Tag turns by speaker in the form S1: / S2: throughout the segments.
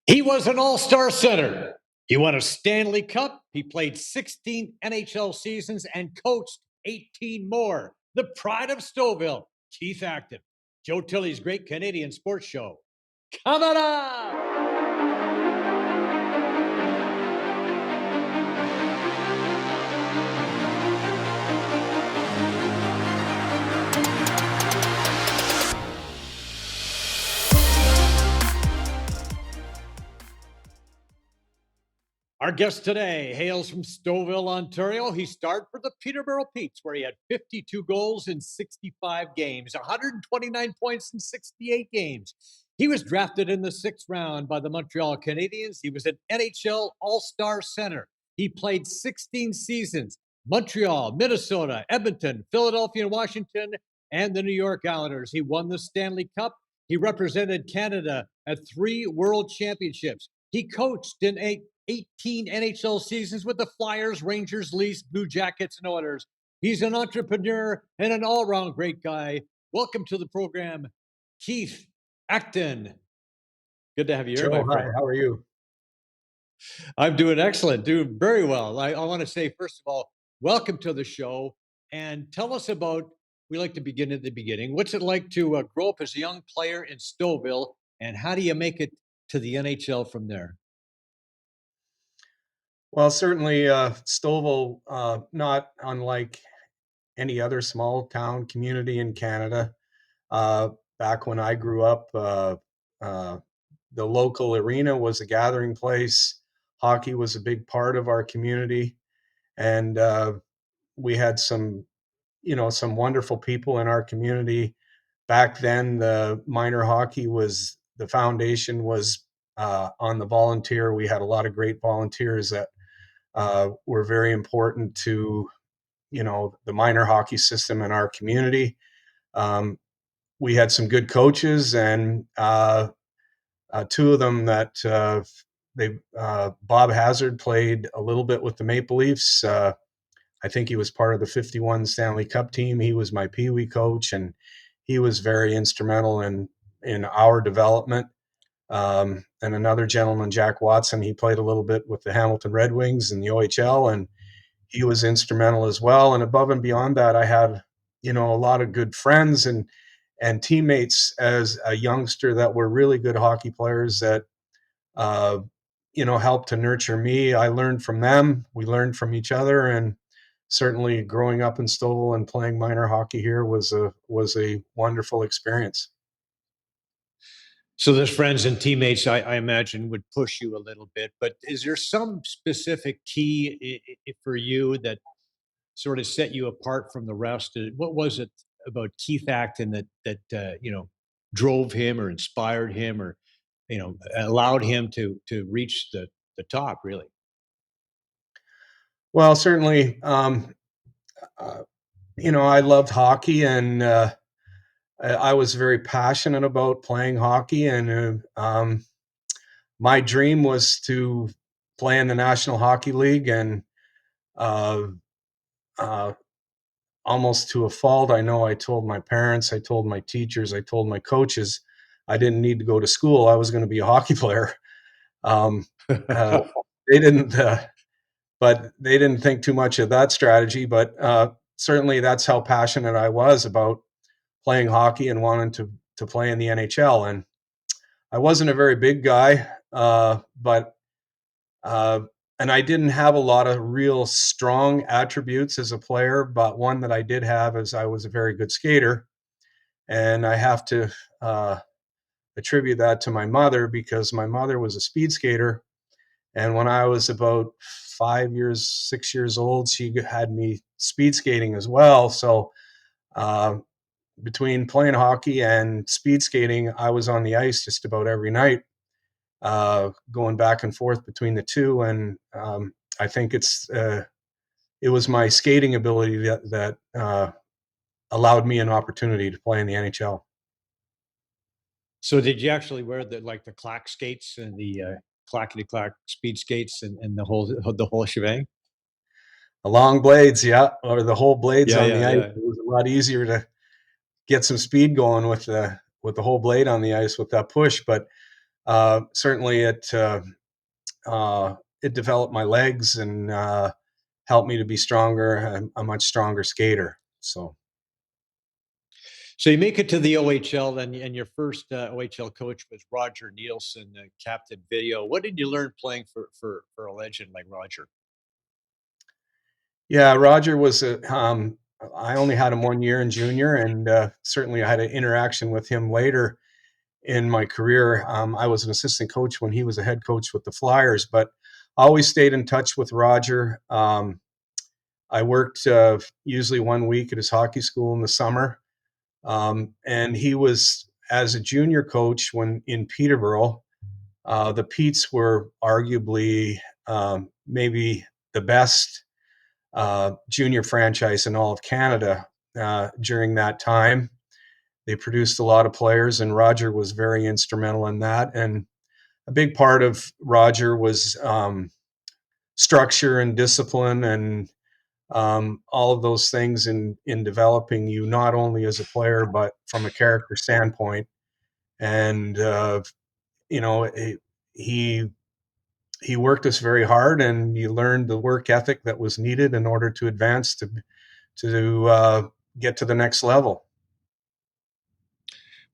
S1: He was an All-Star center. He won a Stanley Cup. He played 16 NHL seasons and coached 18 more. The pride of Stouffville, Keith Acton. Joe Tilley's Great Canadian Sports Show. Coming up! Our guest today hails from Stouffville, Ontario. He starred for the Peterborough Petes, where he had 52 goals in 65 games, 129 points in 68 games. He was drafted in the 6th round by the Montreal Canadiens. He was an NHL All-Star center. He played 16 seasons. Montreal, Minnesota, Edmonton, Philadelphia, and Washington, and the New York Islanders. He won the Stanley Cup. He represented Canada at 3 World Championships. He coached in 18 NHL seasons with the Flyers, Rangers, Leafs, Blue Jackets, and Oilers. He's an entrepreneur and an all-around great guy. Welcome to the program, Keith Acton. Good to have you here,
S2: Joe,
S1: my friend.
S2: hi, how are you?
S1: I'm doing excellent, doing very well. I want to say, first of all, welcome to the show. And tell us about, we like to begin at the beginning. What's it like to grow up as a young player in Stouffville, and how do you make it to the NHL from there?
S2: Well, certainly Stouffville, not unlike any other small town community in Canada. Back when I grew up, the local arena was a gathering place. Hockey was a big part of our community. And we had some wonderful people in our community. Back then, the minor hockey the foundation was on the volunteer. We had a lot of great volunteers that were very important to, the minor hockey system in our community. We had some good coaches, and 2 of them that Bob Hazard played a little bit with the Maple Leafs. I think he was part of the 51 Stanley Cup team. He was my Pee Wee coach, and he was very instrumental in our development. And another gentleman, Jack Watson, he played a little bit with the Hamilton Red Wings in the OHL, and he was instrumental as well. And above and beyond that, I had, a lot of good friends and teammates as a youngster that were really good hockey players that, helped to nurture me. I learned from them. We learned from each other. And certainly growing up in Stouffville and playing minor hockey here was a wonderful experience.
S1: So those friends and teammates, I imagine, would push you a little bit. But is there some specific key for you that sort of set you apart from the rest? What was it about Keith Acton that drove him or inspired him or allowed him to reach the top? Really?
S2: Well, certainly, I loved hockey, and I was very passionate about playing hockey, and my dream was to play in the National Hockey League, and almost to a fault, I know I told my parents, I told my teachers, I told my coaches I didn't need to go to school. I was going to be a hockey player. They didn't, but they didn't think too much of that strategy. But certainly, that's how passionate I was about playing hockey and wanting to play in the NHL. And I wasn't a very big guy, but and I didn't have a lot of real strong attributes as a player, but one that I did have is I was a very good skater. And I have to attribute that to my mother, because my mother was a speed skater. And when I was about 6 years old, she had me speed skating as well. So between playing hockey and speed skating, I was on the ice just about every night, going back and forth between the two. And I think it was my skating ability that allowed me an opportunity to play in the NHL.
S1: So did you actually wear the clack skates and the clackety clack speed skates and the whole shebang?
S2: The long blades, yeah, or the whole blades on the ice.
S1: Yeah.
S2: It was a lot easier to get some speed going with the whole blade on the ice with that push. But certainly it developed my legs and helped me to be stronger, a much stronger skater.
S1: So you make it to the OHL, and your first OHL coach was Roger Nielsen, Captain Video. What did you learn playing for a legend like Roger?
S2: Yeah, Roger was I only had him 1 year in junior, and certainly I had an interaction with him later in my career. I was an assistant coach when he was a head coach with the Flyers, but I always stayed in touch with Roger. I worked usually 1 week at his hockey school in the summer. And he was, as a junior coach when in Peterborough, the Petes were arguably maybe the best junior franchise in all of Canada during that time. They produced a lot of players, and Roger was very instrumental in that. And a big part of Roger was structure and discipline and all of those things in developing you not only as a player but from a character standpoint. And you know, he he worked us very hard, and you learned the work ethic that was needed in order to advance to get to the next level.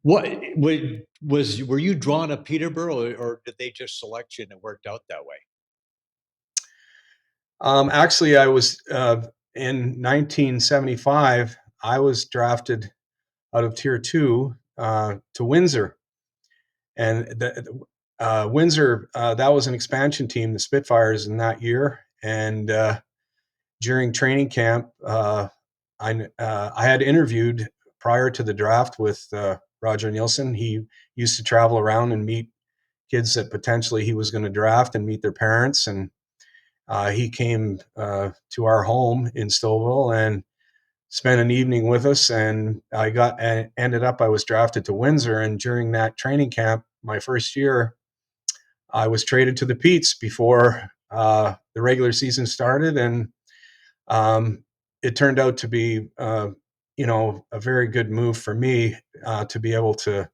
S1: What were you drawn to Peterborough, or did they just select you and it worked out that way?
S2: Actually, I was in 1975. I was drafted out of Tier Two to Windsor, and Windsor, that was an expansion team, the Spitfires, in that year. And during training camp, I had interviewed prior to the draft with Roger Nielsen. He used to travel around and meet kids that potentially he was going to draft and meet their parents. And he came to our home in Stouffville and spent an evening with us. And I was drafted to Windsor. And during that training camp, my first year, I was traded to the Petes before the regular season started, and it turned out to be, a very good move for me to be able to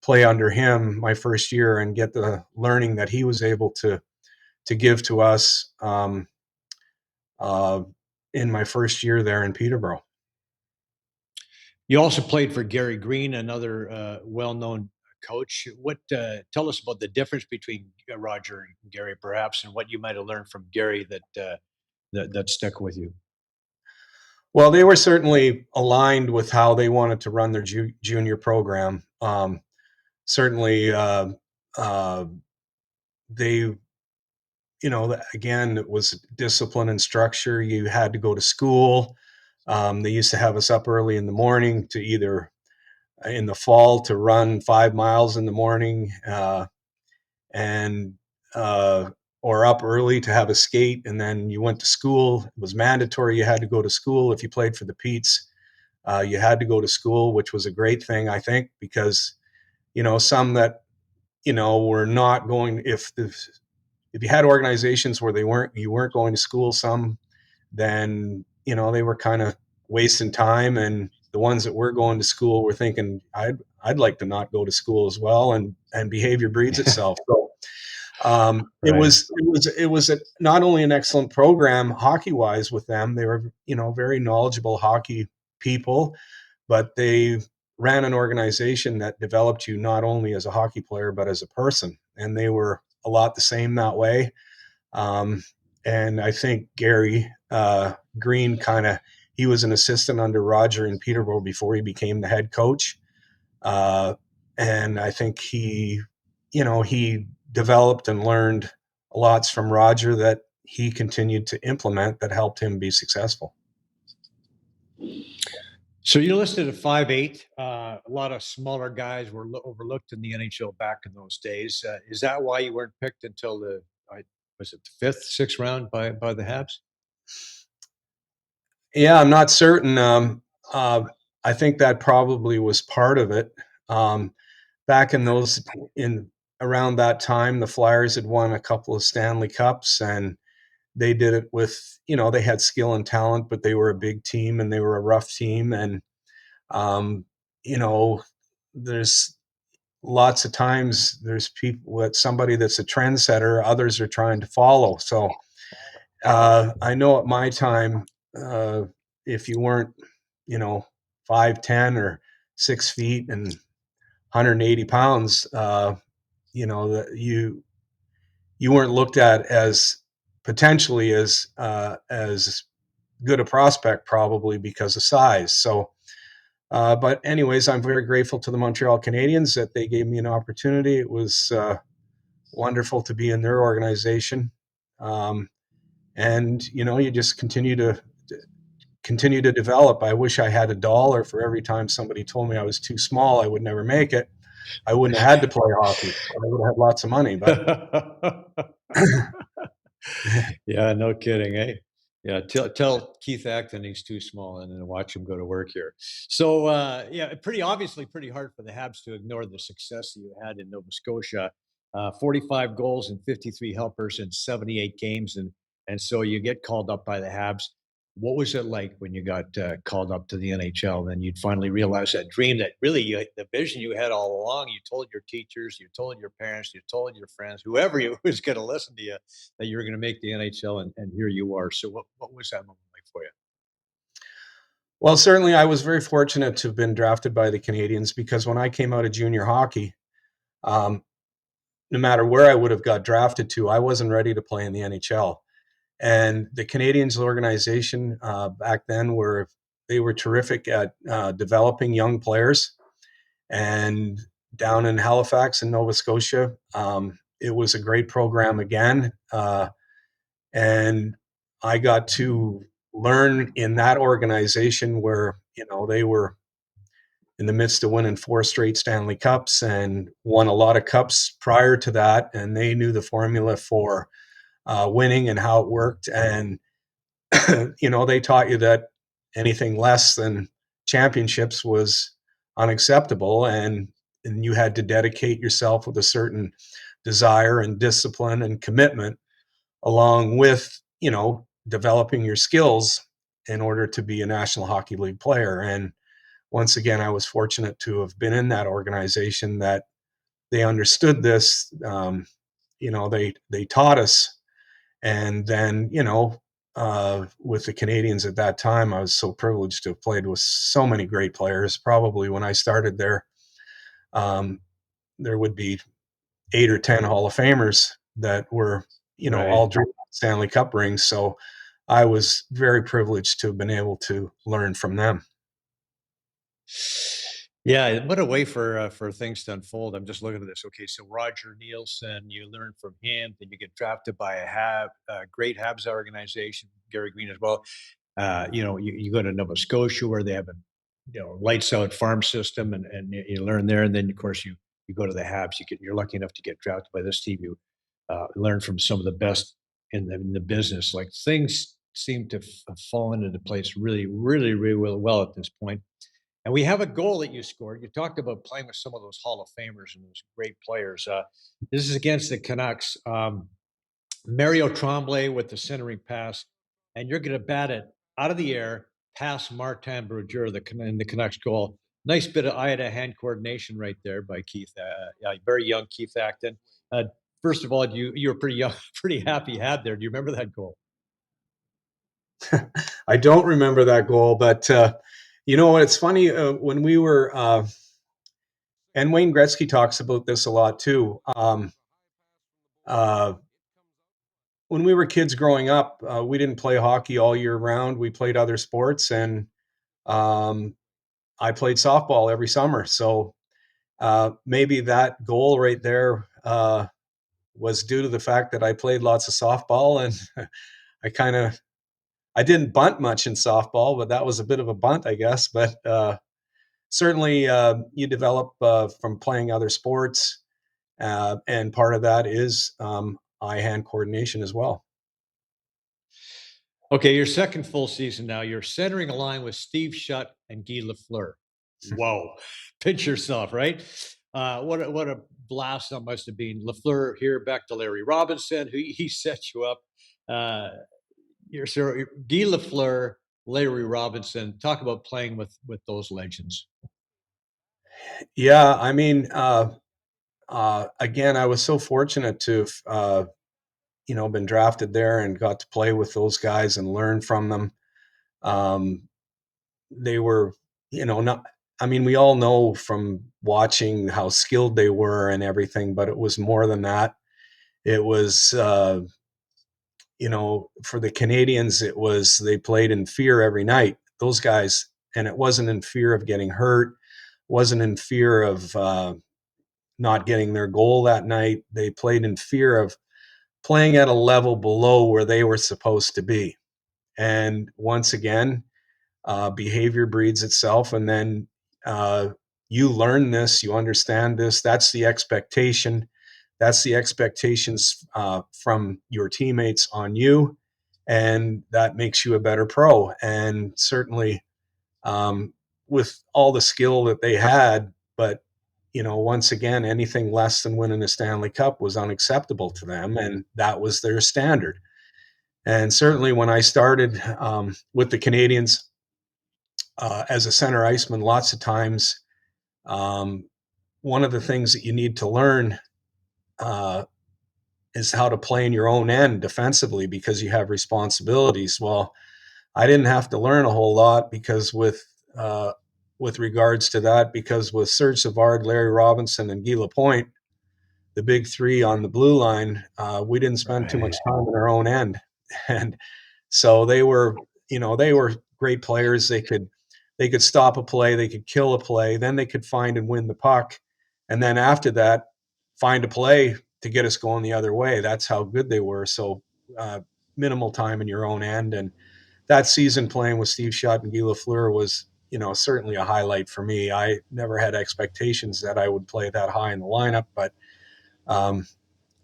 S2: play under him my first year and get the learning that he was able to give to us uh, in my first year there in Peterborough.
S1: You also played for Gary Green, another well-known coach. What tell us about the difference between Roger and Gary, perhaps, and what you might have learned from Gary that stuck with you?
S2: Well, they were certainly aligned with how they wanted to run their junior program. Certainly, uh, they, again, it was discipline and structure. You had to go to school. They used to have us up early in the morning to either in the fall to run 5 miles in the morning and or up early to have a skate, and then you went to school. It was mandatory. You had to go to school if you played for the Petes. You had to go to school, which was a great thing, I think, because some that were not going. If you had organizations where you weren't going to school, some then they were kind of wasting time, and the ones that were going to school were thinking, I'd like to not go to school as well, and behavior breeds itself. So
S1: Right.
S2: it was not only an excellent program hockey wise with them. They were very knowledgeable hockey people, but they ran an organization that developed you not only as a hockey player but as a person, and they were a lot the same that way. Um, and I think Gary Green he was an assistant under Roger in Peterborough before he became the head coach. Uh, and I think he developed and learned lots from Roger that he continued to implement that helped him be successful.
S1: So you're listed at 5'8". A lot of smaller guys were overlooked in the NHL back in those days. Is that why you weren't picked until was it the fifth, sixth round by the Habs?
S2: Yeah, I'm not certain. I think that probably was part of it. Back in around that time, the Flyers had won a couple of Stanley Cups, and they did it with, they had skill and talent, but they were a big team and they were a rough team. And, um, you know, there's lots of times there's people with somebody that's a trendsetter, others are trying to follow. So I know at my time, if you weren't, 5'10" or 6 feet and 180 pounds, that you weren't looked at as potentially as good a prospect, probably because of size. So, but anyways, I'm very grateful to the Montreal Canadiens that they gave me an opportunity. It was wonderful to be in their organization, and you just continue to develop. I wish I had $1 for every time somebody told me I was too small, I would never make it. I wouldn't have had to play hockey. I would have had lots of money, but
S1: Yeah, no kidding, eh? Yeah, tell Keith Acton he's too small, and then watch him go to work here. So, yeah, pretty hard for the Habs to ignore the success that you had in Nova Scotia. 45 goals and 53 helpers in 78 games, and so you get called up by the Habs. What was it like when you got called up to the NHL? Then you'd finally realize that dream, that really the vision you had all along. You told your teachers, you told your parents, you told your friends, whoever you was going to listen to you, that you were going to make the NHL, and here you are. So what was that moment like for you?
S2: well, certainly I was very fortunate to have been drafted by the Canadiens because when I came out of junior hockey, um, no matter where I would have got drafted to, I wasn't ready to play in the NHL. And the Canadiens organization back then they were terrific at developing young players. And down in Halifax in Nova Scotia, it was a great program again. And I got to learn in that organization where they were in the midst of winning 4 straight Stanley Cups and won a lot of cups prior to that, and they knew the formula for winning and how it worked. And they taught you that anything less than championships was unacceptable, and you had to dedicate yourself with a certain desire and discipline and commitment, along with developing your skills in order to be a National Hockey League player. And once again, I was fortunate to have been in that organization that they understood this. They taught us, and then with the Canadiens at that time, I was so privileged to have played with so many great players. Probably when I started there, um, there would be 8 or 10 Hall of Famers that were
S1: Right.
S2: all dreaming Stanley Cup rings. So I was very privileged to have been able to learn from them.
S1: Yeah, what a way for things to unfold. I'm just looking at this. Okay, so Roger Nielsen, you learn from him, then you get drafted by a great Habs organization, Gary Green as well. You go to Nova Scotia where they have a lights out farm system, and you learn there, and then of course you go to the Habs. You're lucky enough to get drafted by this team. You learn from some of the best in the business. Like things seem to have fallen into place really, really, really well at this point. And we have a goal that you scored. You talked about playing with some of those Hall of Famers and those great players. This is against the Canucks. Mario Tremblay with the centering pass, and you're going to bat it out of the air past Martin Brodeur, in the Canucks goal. Nice bit of eye-to-hand coordination right there by Keith. Yeah, very young Keith Acton. Uh, First of all, you were pretty young, pretty happy you had there. Do you remember that goal?
S2: I don't remember that goal, but you know what? It's funny when we were, and Wayne Gretzky talks about this a lot too. Uh, when we were kids growing up, we didn't play hockey all year round. We played other sports, and um, I played softball every summer. So maybe that goal right there was due to the fact that I played lots of softball, and I didn't bunt much in softball, but that was a bit of a bunt, I guess. But certainly, you develop from playing other sports, and part of that is eye-hand coordination as well.
S1: Okay, your second full season now. You're centering a line with Steve Shutt and Guy Lafleur. Whoa, pinch yourself, right? What a blast that must have been. Lafleur here, back to Larry Robinson, who he set you up. Uh, Guy Lafleur, Larry Robinson. Talk about playing with those legends.
S2: Yeah, I mean, again, I was so fortunate to have, been drafted there and got to play with those guys and learn from them. They were, not, I mean, we all know from watching how skilled they were and everything, but it was more than that. It was, for the Canadiens, they played in fear every night. Those guys, and it wasn't in fear of getting hurt, wasn't in fear of not getting their goal that night. They played in fear of playing at a level below where they were supposed to be. And once again, behavior breeds itself, and then you learn this, you understand this. That's the expectation. That's the expectations from your teammates on you, and that makes you a better pro. And certainly, with all the skill that they had, but once again, anything less than winning a Stanley Cup was unacceptable to them, and that was their standard. And certainly, when I started with the Canadiens, as a center iceman, lots of times, um, one of the things that you need to learn uh, is how to play in your own end defensively because you have responsibilities. Well, I didn't have to learn a whole lot because with regards to that, because with Serge Savard, Larry Robinson, and Guy Lapointe, the big three on the blue line, we didn't spend too much time in our own end, and so they were great players. They could stop a play, they could kill a play, then they could find and win the puck, and then after that, find a play to get us going the other way. That's how good they were. So uh, minimal time in your own end, and that season playing with Steve Shutt and Guy Lafleur was certainly a highlight for me. I never had expectations that I would play that high in the lineup, but um,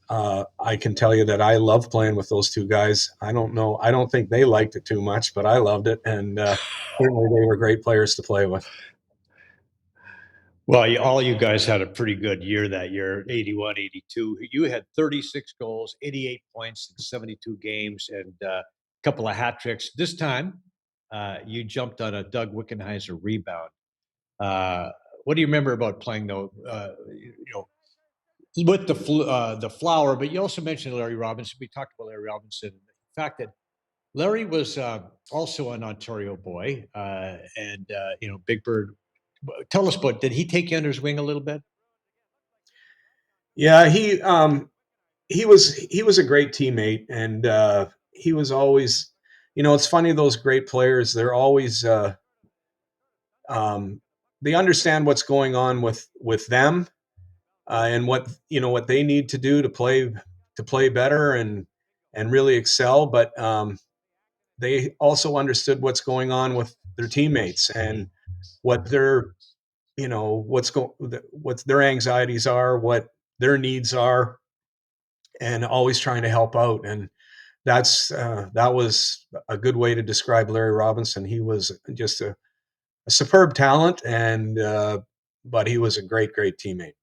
S2: I can tell you that I love playing with those two guys. I don't know. I don't think they liked it too much, but I loved it. And certainly they were great players to play with.
S1: Well, all you guys had a pretty good year that year, 81, 82. You had 36 goals, 88 points in 72 games, and a couple of hat tricks. This time, you jumped on a Doug Wickenheiser rebound. Uh, what do you remember about playing, though, with the Flower? But you also mentioned Larry Robinson. We talked about Larry Robinson. The fact that Larry was also an Ontario boy, and Big Bird. Tell us about. Did he take you under his wing a little bit?
S2: Yeah, he was a great teammate, and he was always. It's funny, those great players. They're always um, they understand what's going on with them, and what they need to do to play better and really excel. But they also understood what's going on with their teammates and what their what their anxieties are, what their needs are, and always trying to help out. And that was a good way to describe Larry Robinson. He was just a superb talent, and but he was a great teammate.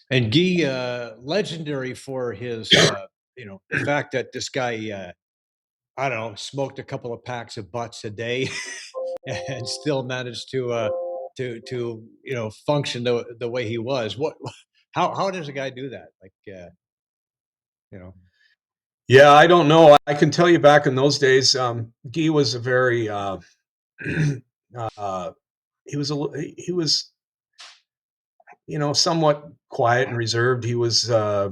S1: And Guy, legendary for his, the fact that this guy, I don't know, smoked a couple of packs of butts a day and still managed to function the way he was. How does a guy do that? Like, you know,
S2: Yeah, I don't know. I can tell you back in those days, Guy was a very uh, he was somewhat quiet and reserved. He was uh,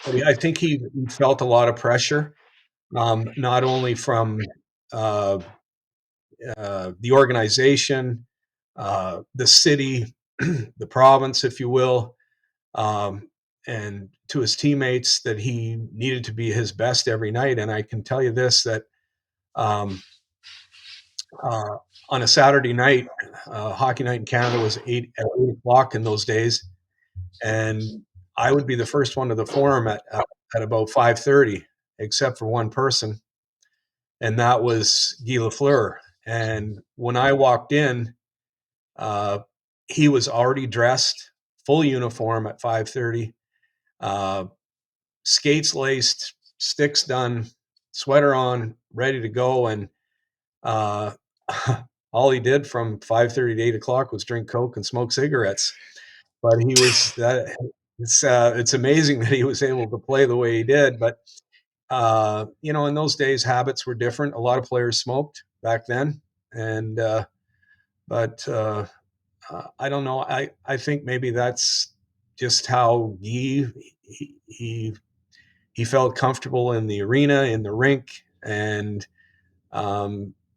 S2: I think he felt a lot of pressure, not only from uh, the organization, the city, the province, if you will, um, and to his teammates, that he needed to be his best every night. And I can tell you this, that um, uh, on a Saturday night, hockey night in Canada was at 8 o'clock in those days, and I would be the first one to the forum at about 5:30, except for one person, and that was Guy Lafleur. And when I walked in, uh, he was already dressed, full uniform at 5:30, uh, skates laced, sticks done, sweater on, ready to go. And uh, all he did from 5:30 to 8 o'clock was drink Coke and smoke cigarettes. But he was that. It's amazing that he was able to play the way he did. But in those days, habits were different. A lot of players smoked back then, and but I don't know. I think maybe that's just how he felt comfortable in the arena, in the rink, and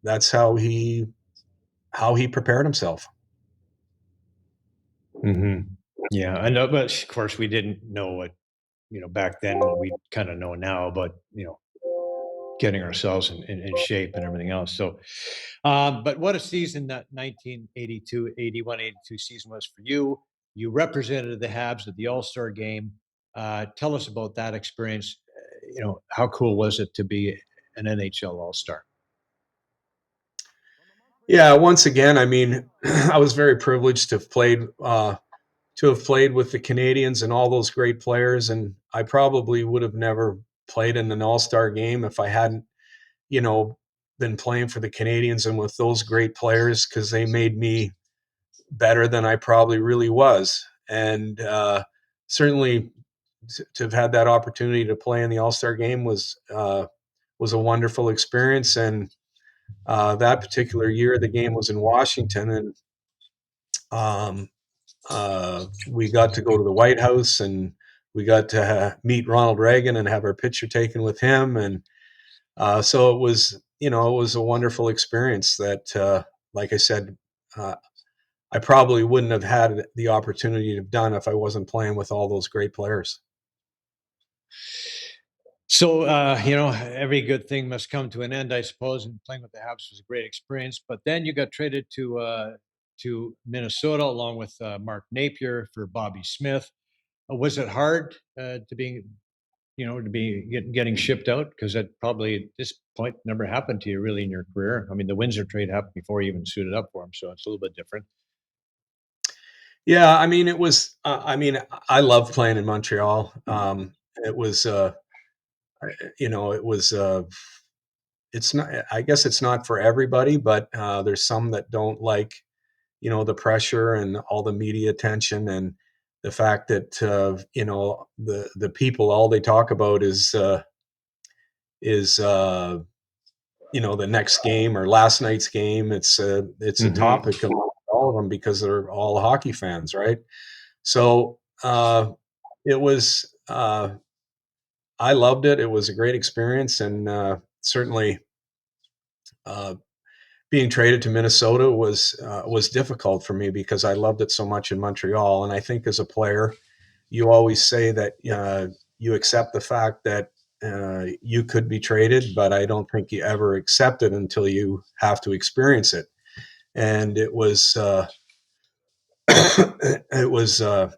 S2: that's how he prepared himself.
S1: Mm-hmm. Yeah, I know, but of course we didn't know what back then what we kind of know now, but getting ourselves in shape and everything else. So, but what a season that 1982, 81, 82 season was for you. You represented the Habs at the All-Star game. Tell us about that experience. How cool was it to be an NHL All-Star?
S2: Yeah, once again, I mean, I was very privileged to have played with the Canadiens and all those great players, and I probably would have never played in an All-Star game if I hadn't, you know, been playing for the Canadiens and with those great players because they made me better than I probably really was. And certainly to have had that opportunity to play in the All-Star game was a wonderful experience. And that particular year, the game was in Washington, and um, we got to go to the White House, and we got to meet Ronald Reagan and have our picture taken with him. And so it was a wonderful experience that, like I said, I probably wouldn't have had the opportunity to have done if I wasn't playing with all those great players.
S1: So, every good thing must come to an end, I suppose. And playing with the Habs was a great experience. But then you got traded to Minnesota along with Mark Napier for Bobby Smith. Was it hard to be getting shipped out? Because that probably at this point never happened to you really in your career. I mean, the Windsor trade happened before you even suited up for him, so it's a little bit different.
S2: Yeah, I mean, it was. I love playing in Montreal. It was. It was. It's not. I guess it's not for everybody, but there's some that don't like the pressure and all the media attention and the fact that the people, all they talk about is the next game or last night's game. It's a
S1: Hmm.
S2: topic of all of them because they're all hockey fans, right? So it was. I loved it. It was a great experience, and certainly uh, being traded to Minnesota was difficult for me because I loved it so much in Montreal. And I think as a player, you always say that you accept the fact that you could be traded, but I don't think you ever accept it until you have to experience it. And it was it was a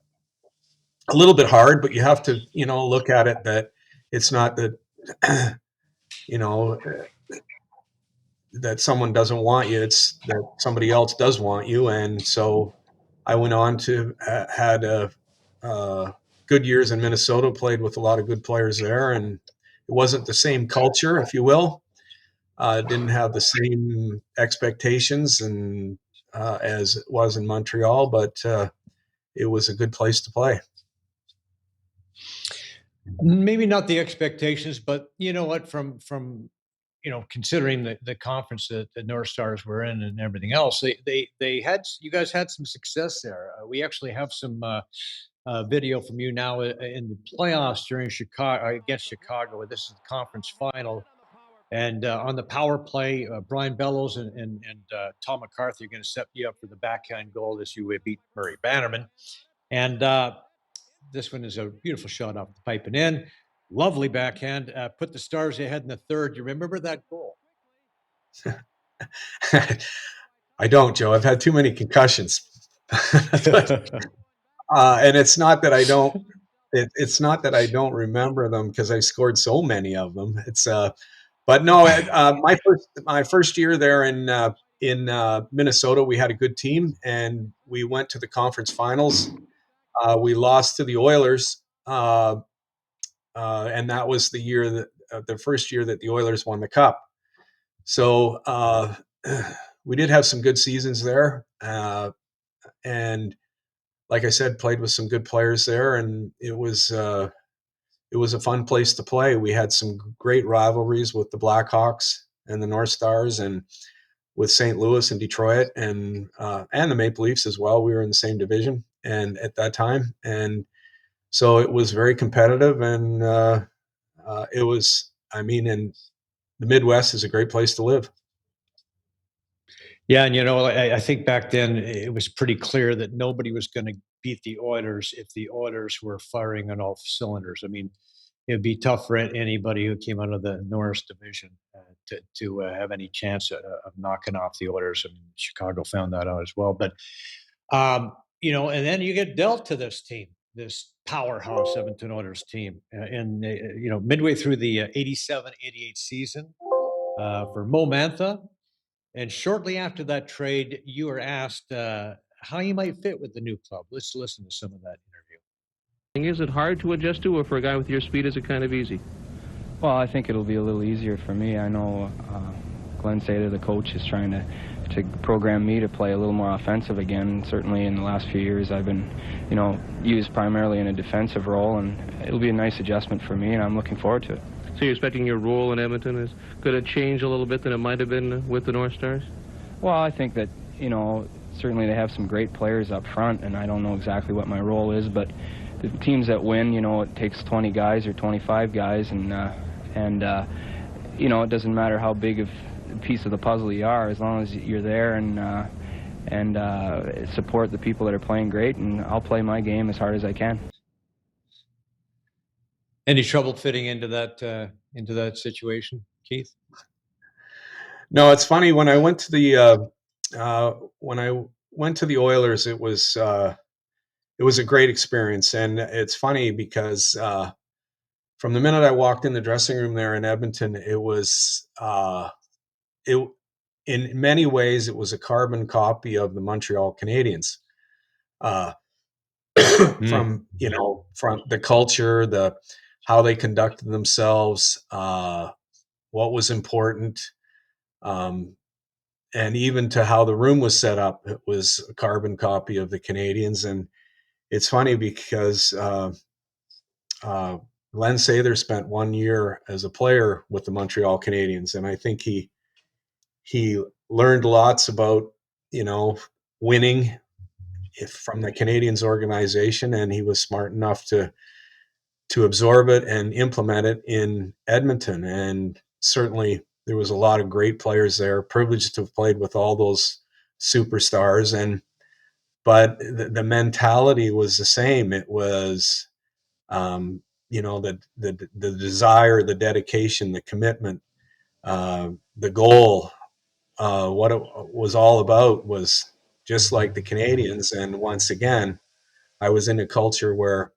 S2: little bit hard, but you have to look at it that it's not that you know that someone doesn't want you; it's that somebody else does want you. And so I went on to had a good years in Minnesota, played with a lot of good players there, and it wasn't the same culture, if you will. Didn't have the same expectations and as it was in Montreal, but it was a good place to play.
S1: Maybe not the expectations, but you know what? From considering the conference that the North Stars were in and everything else, they had you guys had some success there. We actually have some video from you now in the playoffs during Chicago against Chicago. This is the conference final, and on the power play, Brian Bellows and Tom McCarthy are going to set you up for the backhand goal as you beat Murray Bannerman. And this one is a beautiful shot off the pipe and in. Lovely backhand. Put the Stars ahead in the third. You remember that goal?
S2: I don't, Joe. I've had too many concussions. But, and it's not that I don't. It's not that I don't remember them because I scored so many of them. But no. My first year there in Minnesota, we had a good team and we went to the conference finals. We lost to the Oilers, and that was the first year that the Oilers won the cup. So we did have some good seasons there, and like I said, played with some good players there, and it was a fun place to play. We had some great rivalries with the Blackhawks and the North Stars, and with St. Louis and Detroit, and the Maple Leafs as well. We were in the same division, and at that time, and so it was very competitive, and it was. I mean, and the Midwest is a great place to live.
S1: Yeah, and I think back then it was pretty clear that nobody was going to beat the Oilers if the Oilers were firing on all cylinders. I mean, it'd be tough for anybody who came out of the Norris division to have any chance of knocking off the Oilers. I mean, Chicago found that out as well. But and then you get dealt to this team, this powerhouse Edmonton Oilers team, and midway through the 87-88 season for Mo Mantha. And shortly after that trade, you were asked how you might fit with the new club. Let's listen to some of that interview.
S3: Is it hard to adjust to, or for a guy with your speed, is it kind of easy?
S4: Well, I think it'll be a little easier for me. I know Glenn Sather, the coach, is trying to program me to play a little more offensive again. Certainly in the last few years I've been, used primarily in a defensive role, and it'll be a nice adjustment for me, and I'm looking forward to it.
S3: So you're expecting your role in Edmonton is going to change a little bit than it might have been with the North Stars?
S4: Well, I think that, certainly they have some great players up front, and I don't know exactly what my role is, but the teams that win, it takes 20 guys or 25 guys, and it doesn't matter how big of a piece of the puzzle you are, as long as you're there and support the people that are playing great, and I'll play my game as hard as I can.
S1: Any trouble fitting into that situation, Keith?
S2: No, it's funny, when I went to the Oilers, it was a great experience, and it's funny because from the minute I walked in the dressing room there in Edmonton, it was in many ways it was a carbon copy of the Montreal Canadiens. From from the culture, how they conducted themselves, what was important, and even to how the room was set up, it was a carbon copy of the Canadiens. And it's funny because Glenn Sather spent 1 year as a player with the Montreal Canadiens, and I think he learned lots about winning from the Canadiens organization, and he was smart enough to absorb it and implement it in Edmonton. And certainly there was a lot of great players there, privileged to have played with all those superstars. But the mentality was the same. It was, the desire, the dedication, the commitment, the goal, what it was all about was just like the Canadiens. And once again, I was in a culture where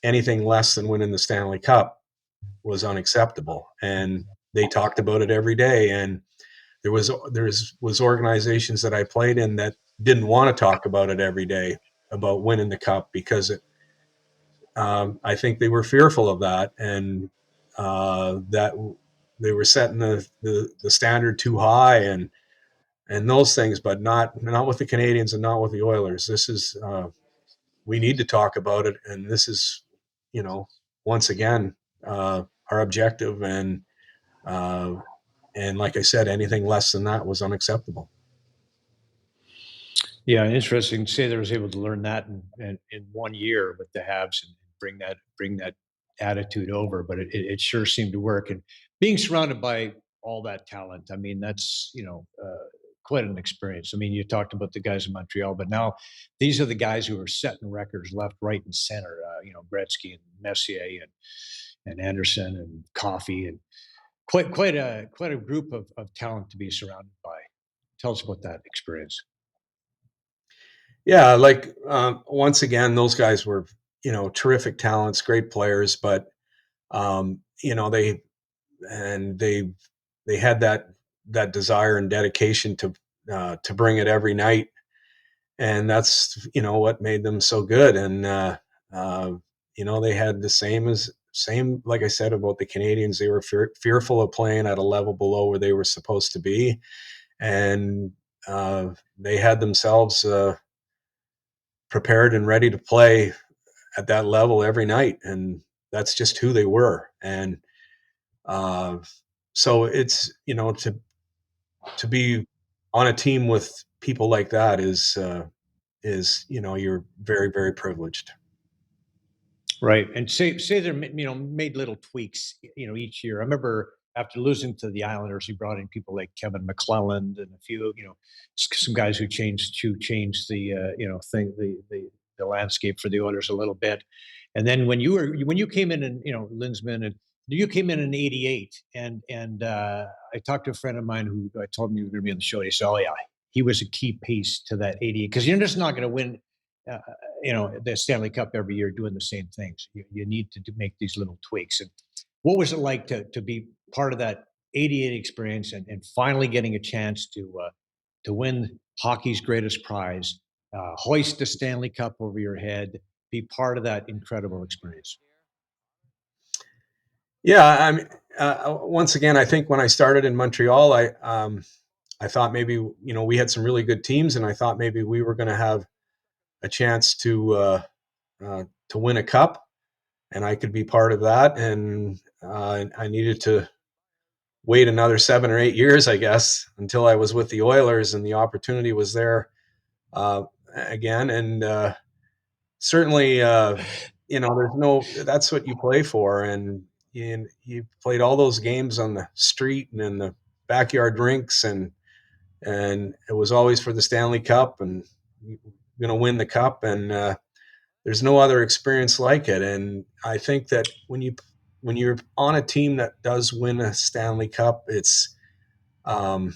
S2: anything less than winning the Stanley Cup was unacceptable, and they talked about it every day. And there was organizations that I played in that didn't want to talk about it every day, about winning the cup, because I think they were fearful of that, and that they were setting the standard too high, and those things. But not with the Canadiens and not with the Oilers. This is we need to talk about it, and this is once again our objective, and like I said, anything less than that was unacceptable.
S1: Yeah, interesting. Sather was able to learn that in 1 year with the Habs and bring that attitude over. But it sure seemed to work. And being surrounded by all that talent, I mean, that's quite an experience. I mean, you talked about the guys in Montreal, but now these are the guys who are setting records left, right, and center. Gretzky and Messier and Anderson and Coffey, and quite a group of talent to be surrounded by. Tell us about that experience.
S2: Yeah, like once again, those guys were terrific talents, great players, but they had that desire and dedication to bring it every night, and that's what made them so good. And they had the same, like I said about the Canadiens, they were fearful of playing at a level below where they were supposed to be, and they had themselves prepared and ready to play at that level every night, and that's just who they were. And so it's, to be on a team with people like that is you're very, very privileged.
S1: Right, and say they made little tweaks, each year. I remember after losing to the Islanders, he brought in people like Kevin McClelland and a few, some guys who changed the thing the landscape for the Oilers a little bit. And then when you came in, and Linsman, and you came in '88, and I talked to a friend of mine who I told me you were going to be on the show. He said, "Oh yeah, he was a key piece to that '88 because you're just not going to win." Uh, the Stanley Cup every year doing the same things. You need to make these little tweaks. And what was it like to be part of that '88 experience and finally getting a chance to win hockey's greatest prize, hoist the Stanley Cup over your head, be part of that incredible experience?
S2: Yeah, I mean, once again, I think when I started in Montreal, I thought maybe we had some really good teams, and I thought maybe we were going to have a chance to win a cup, and I could be part of that. And I needed to wait another 7 or 8 years, I guess, until I was with the Oilers and the opportunity was there again. And certainly, that's what you play for. And you played all those games on the street and in the backyard rinks, and it was always for the Stanley Cup, and you're going to win the cup. And there's no other experience like it. And I think that when you're on a team that does win a Stanley Cup, it's all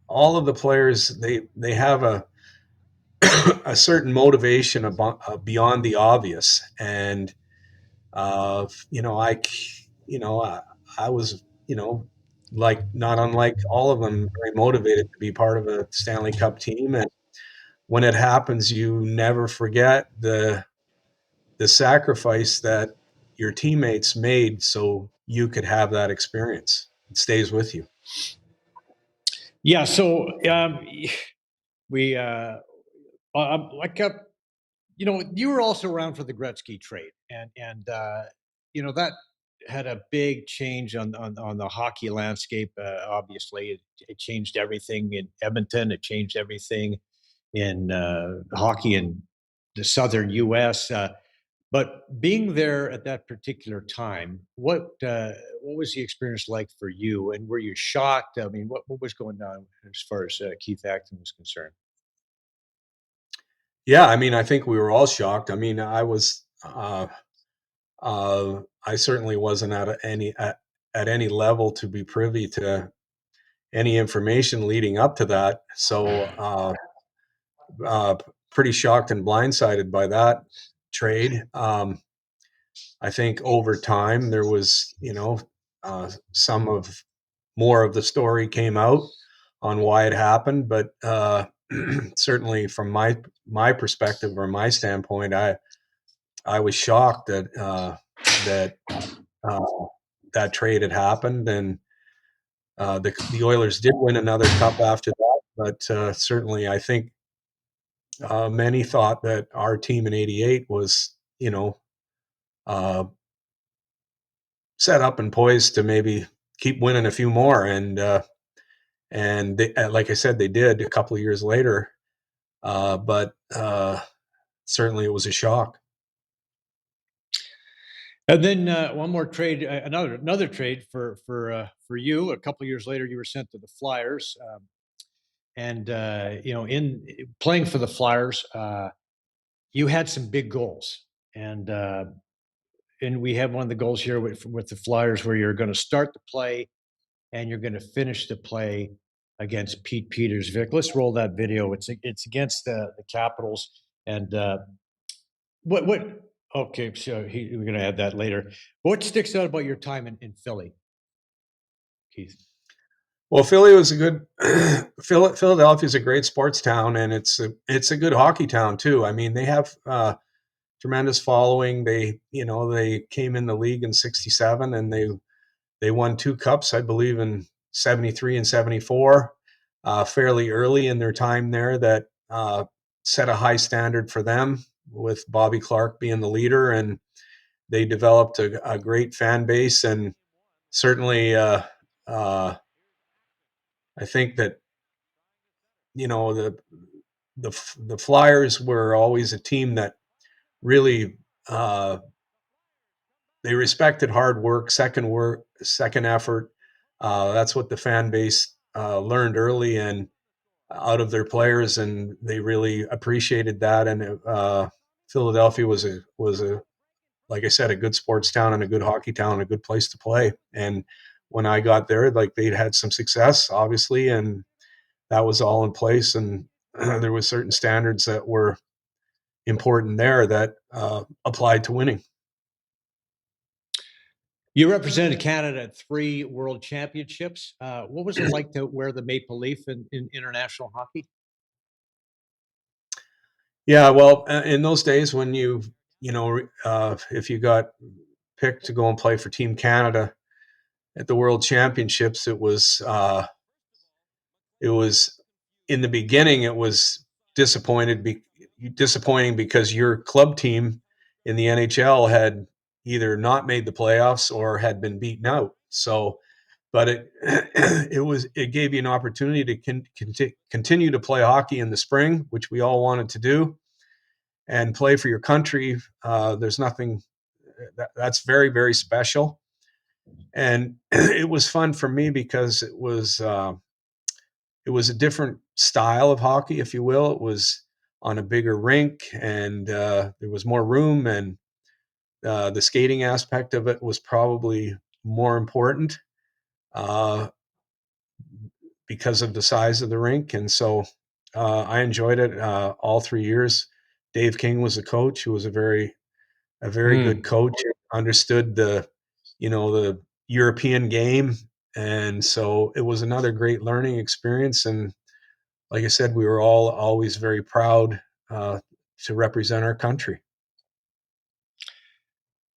S2: of the players, they have a a certain motivation beyond the obvious. And I was like not unlike all of them, very motivated to be part of a Stanley Cup team. And when it happens, you never forget the sacrifice that your teammates made so you could have that experience. It stays with you.
S1: Yeah. So we like you were also around for the Gretzky trade, and that had a big change on the hockey landscape. Obviously, it changed everything in Edmonton. It changed everything in hockey in the southern U.S. But being there at that particular time, what was the experience like for you? And were you shocked? I mean, what was going on as far as Keith Acton was concerned?
S2: Yeah, I mean, I think we were all shocked. I mean, I certainly wasn't at any level to be privy to any information leading up to that. So, uh, pretty shocked and blindsided by that trade. I think over time there was, some of more of the story came out on why it happened, but certainly from my perspective or my standpoint, I was shocked that uh, that trade had happened. And the Oilers did win another cup after that, but certainly I think many thought that our team in '88 was, uh, set up and poised to maybe keep winning a few more. And they, like I said, they did a couple of years later. But certainly it was a shock.
S1: And then one more trade, another trade for you. A couple of years later, you were sent to the Flyers, and in playing for the Flyers, you had some big goals, and we have one of the goals here with the Flyers where you're going to start the play and you're going to finish the play against Pete Peters. Vic, let's roll that video. It's against the Capitals, and what? Okay, so we're going to add that later. What sticks out about your time in Philly, Keith?
S2: Well, Philly was a good Philadelphia is a great sports town, and it's a good hockey town too. I mean, they have tremendous following. They came in the league in '67, and they won 2 cups, I believe, in '73 and '74. fairly early in their time there that set a high standard for them, with Bobby Clarke being the leader, and they developed a great fan base. And certainly, I think that, you know, the Flyers were always a team that really they respected hard work, second effort. That's what the fan base learned early and out of their players, and they really appreciated that. And Philadelphia was a like I said, a good sports town and a good hockey town, and a good place to play. And when I got there, like, they'd had some success, obviously, and that was all in place. And there was certain standards that were important there that applied to winning.
S1: You represented Canada at 3 World Championships. What was it like to wear the maple leaf in international hockey?
S2: Yeah, well, in those days when if you got picked to go and play for Team Canada at the World Championships, it was in the beginning, it was disappointing because your club team in the NHL had either not made the playoffs or had been beaten out. So, but it gave you an opportunity to continue to play hockey in the spring, which we all wanted to do, and play for your country. There's nothing that's very, very special. And it was fun for me because it was a different style of hockey, if you will. It was on a bigger rink, and there was more room, and the skating aspect of it was probably more important because of the size of the rink. And so I enjoyed it all 3 years. Dave King was the coach, who was a very good coach, understood the European game. And so it was another great learning experience. And like I said, we were all always very proud to represent our country.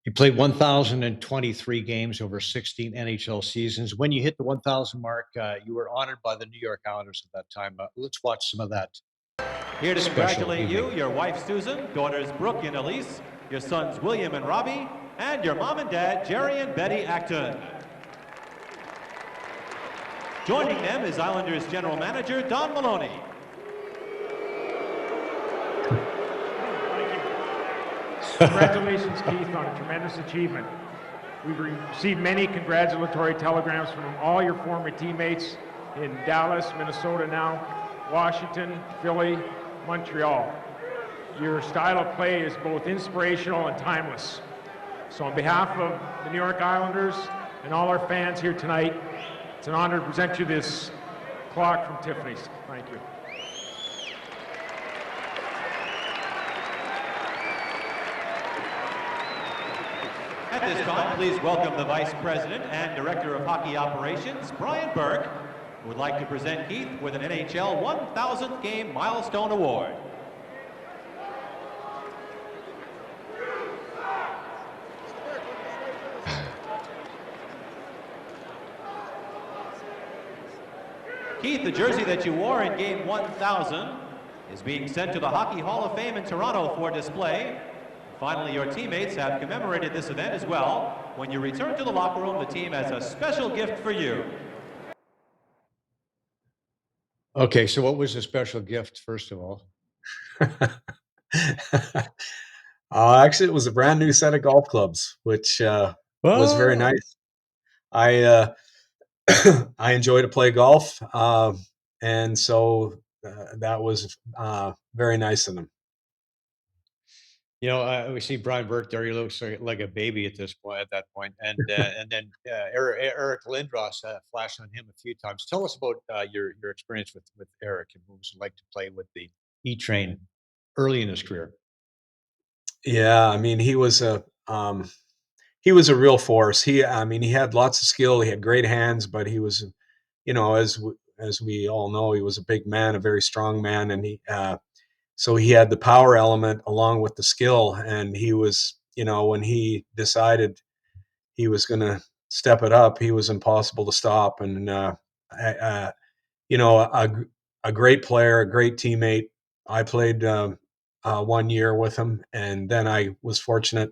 S1: You played 1,023 games over 16 NHL seasons. When you hit the 1,000 mark, you were honored by the New York Islanders at that time. Let's watch some of that.
S5: Here to congratulate you, your wife Susan, daughters Brooke and Elise, your sons William and Robbie, and your mom and dad Jerry and Betty Acton. Joining them is Islanders General Manager Don Maloney.
S6: Congratulations, Keith, on a tremendous achievement. We've received many congratulatory telegrams from all your former teammates in Dallas, Minnesota now, Washington, Philly, Montreal. Your style of play is both inspirational and timeless. So on behalf of the New York Islanders and all our fans here tonight, it's an honor to present you this clock from Tiffany's. Thank you.
S5: At this time, please welcome the Vice President and Director of Hockey Operations, Brian Burke, who would like to present Keith with an NHL 1,000th Game Milestone Award. Keith, the jersey that you wore in Game 1,000 is being sent to the Hockey Hall of Fame in Toronto for display. Finally, your teammates have commemorated this event as well. When you return to the locker room, the team has a special gift for you.
S1: Okay, so what was the special gift, first of all?
S2: Actually, it was a brand new set of golf clubs, which was very nice. I enjoy to play golf, and so that was very nice of them.
S1: You know, we see Brian Burke there. He looks like a baby at that point. And then Eric Lindros flashed on him a few times. Tell us about your experience with Eric, and what it was like to play with the E-Train early in his career.
S2: Yeah, I mean, he was a real force. He had lots of skill. He had great hands, but he was, as we all know, he was a big man, a very strong man, and so he had the power element along with the skill. And he was, when he decided he was going to step it up, he was impossible to stop. And a great player, a great teammate. I played 1 year with him, and then I was fortunate.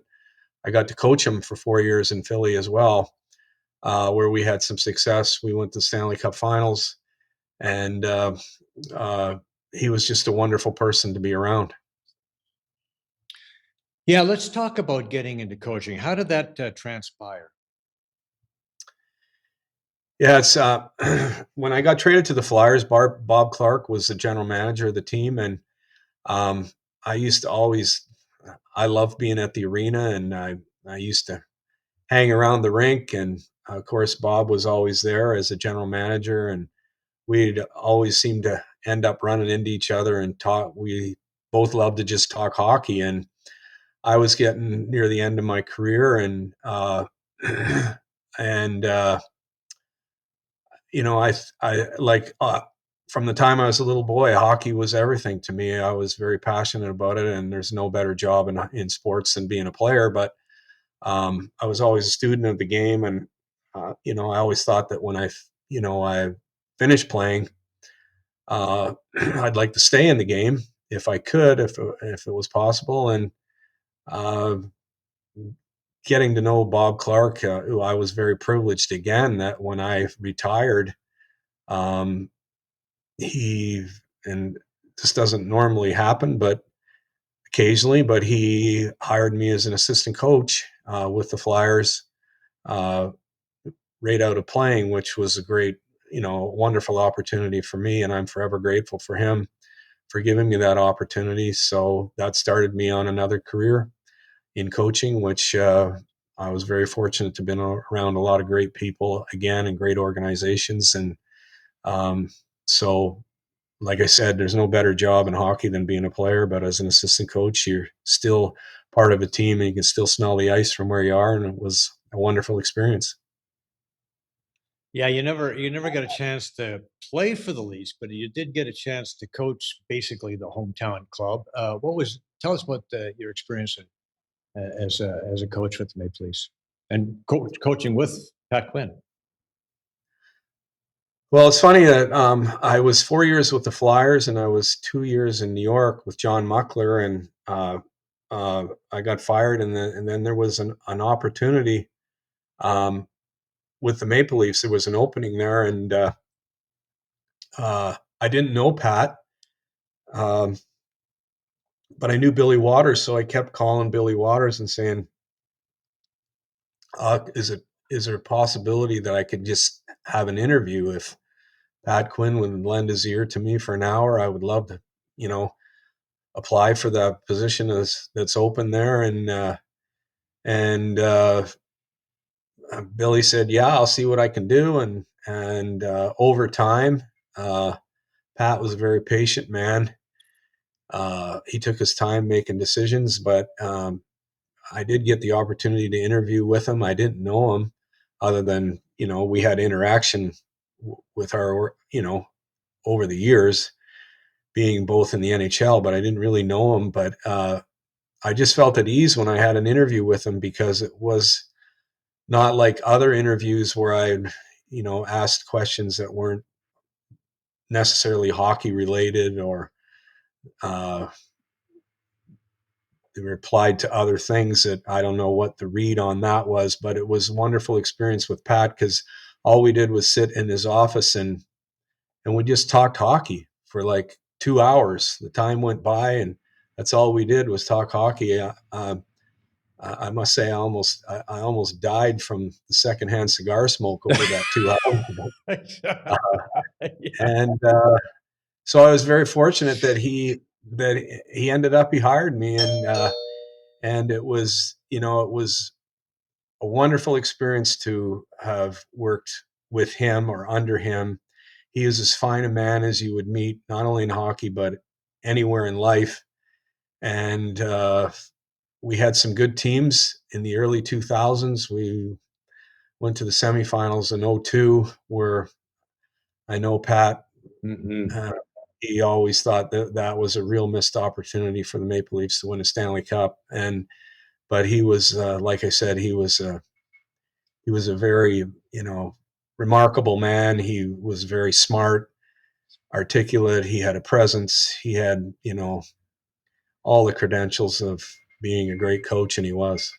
S2: I got to coach him for 4 years in Philly as well, where we had some success. We went to Stanley Cup Finals, and he was just a wonderful person to be around.
S1: Yeah, let's talk about getting into coaching. How did that transpire?
S2: Yeah, it's when I got traded to the Flyers, Bob Clark was the general manager of the team, and I used to always, I loved being at the arena, and I used to hang around the rink, and of course Bob was always there as a general manager, and we'd always seem to end up running into each other and talk. We both loved to just talk hockey, and I was getting near the end of my career, and and I like from the time I was a little boy, hockey was everything to me. I was very passionate about it, and there's no better job in sports than being a player. But I was always a student of the game, and I always thought that when I finished playing, I'd like to stay in the game if I could, if it was possible, and uh, getting to know Bob Clark, who I was very privileged again that when I retired, um, he, and this doesn't normally happen, but occasionally, but he hired me as an assistant coach with the Flyers uh, right out of playing, which was a great, wonderful opportunity for me. And I'm forever grateful for him for giving me that opportunity. So that started me on another career in coaching, which I was very fortunate to have been around a lot of great people again and great organizations. And so, like I said, there's no better job in hockey than being a player, but as an assistant coach, you're still part of a team and you can still smell the ice from where you are. And it was a wonderful experience.
S1: Yeah, you never got a chance to play for the Leafs, but you did get a chance to coach basically the hometown club. Tell us about your experience as a coach with the Maple Leafs and coaching with Pat Quinn.
S2: Well, it's funny that I was 4 years with the Flyers and I was 2 years in New York with John Muckler, and I got fired, and then there was an opportunity um, with the Maple Leafs. There was an opening there, and I didn't know Pat, um, but I knew Billy Waters, so I kept calling Billy Waters and saying, is there a possibility that I could just have an interview? If Pat Quinn would lend his ear to me for an hour, I would love to, apply for the position that's open there. And Billy said, "Yeah, I'll see what I can do." And over time, Pat was a very patient man. He took his time making decisions, but I did get the opportunity to interview with him. I didn't know him other than, we had interaction with our, over the years, being both in the NHL, but I didn't really know him. But I just felt at ease when I had an interview with him, because it was not like other interviews where I, asked questions that weren't necessarily hockey related, or they replied to other things that I don't know what the read on that was. But it was a wonderful experience with Pat, because all we did was sit in his office and we just talked hockey for like 2 hours. The time went by, and that's all we did was talk hockey. I must say, I almost died from the secondhand cigar smoke over that 2 hours. And so I was very fortunate that he ended up, he hired me, and it was a wonderful experience to have worked with him or under him. He is as fine a man as you would meet, not only in hockey, but anywhere in life. And we had some good teams in the early 2000s. We went to the semifinals in 2002, where I know Pat, he always thought that was a real missed opportunity for the Maple Leafs to win a Stanley Cup. But he was, like I said, he was a very, remarkable man. He was very smart. articulate. He had a presence. He had, all the credentials of being a great coach, and he was.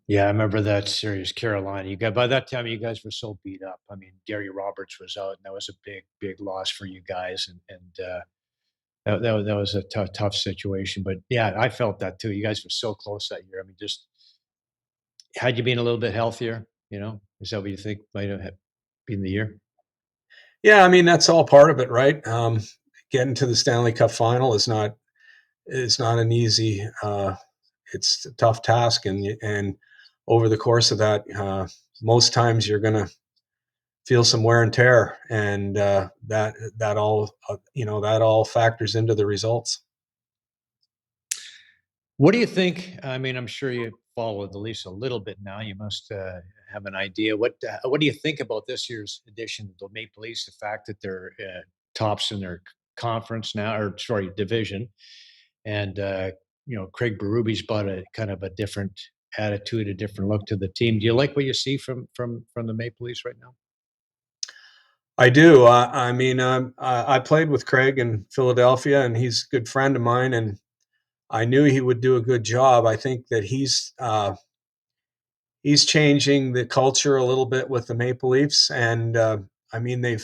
S1: Yeah, I remember that series, Carolina. By that time, you guys were so beat up. I mean, Gary Roberts was out, and that was a big, big loss for you guys. That was a tough situation. But yeah, I felt that too. You guys were so close that year. I mean, just had you been a little bit healthier, is that what you think might have been the year?
S2: Yeah, I mean, that's all part of it, right? Getting to the Stanley Cup final is not an easy. It's a tough task, and over the course of that, most times you're going to feel some wear and tear, and that all factors into the results.
S1: What do you think? I mean, I'm sure you follow the Leafs a little bit now. You must have an idea. What do you think about this year's edition of the Maple Leafs? The fact that they're tops in their conference now, or sorry, division, and Craig Berube's brought a kind of a different attitude, a different look to the team. Do you like what you see from the Maple Leafs right now?
S2: I do. I mean, I played with Craig in Philadelphia, and he's a good friend of mine, and I knew he would do a good job. I think that he's changing the culture a little bit with the Maple Leafs, and I mean they